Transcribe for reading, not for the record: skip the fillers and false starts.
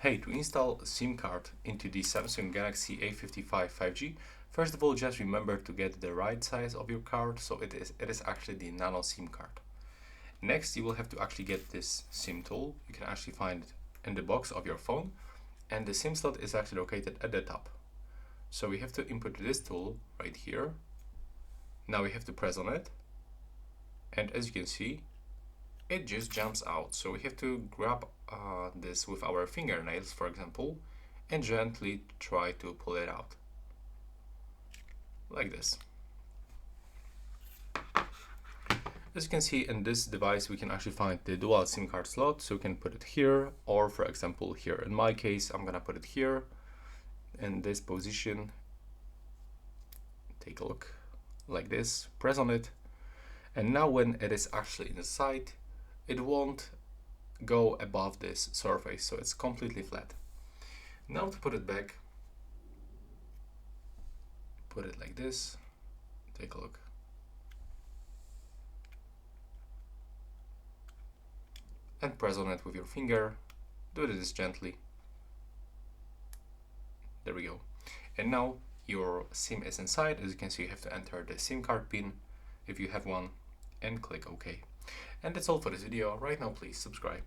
Hey, to install a SIM card into the Samsung Galaxy A55 5G, first of all, just remember to get the right size of your card, so it is actually the nano SIM card. Next, you will have to actually get this SIM tool. You can actually find it in the box of your phone, and the SIM slot is actually located at the top. So we have to input this tool right here. Now we have to press on it, and as you can see, it just jumps out. So we have to grab this with our fingernails, for example, and gently try to pull it out like this. As you can see, in this device we can actually find the dual SIM card slot, so we can put it here, or for example here. In my case, I'm gonna put it here in this position. Take a look like this, press on it, and now when it is actually inside, it won't go above this surface, so it's completely flat. Now to put it back, put it like this, take a look. And press on it with your finger, do this gently. There we go. And now your SIM is inside. As you can see, you have to enter the SIM card pin if you have one and click OK. And that's all for this video. Right now, please subscribe.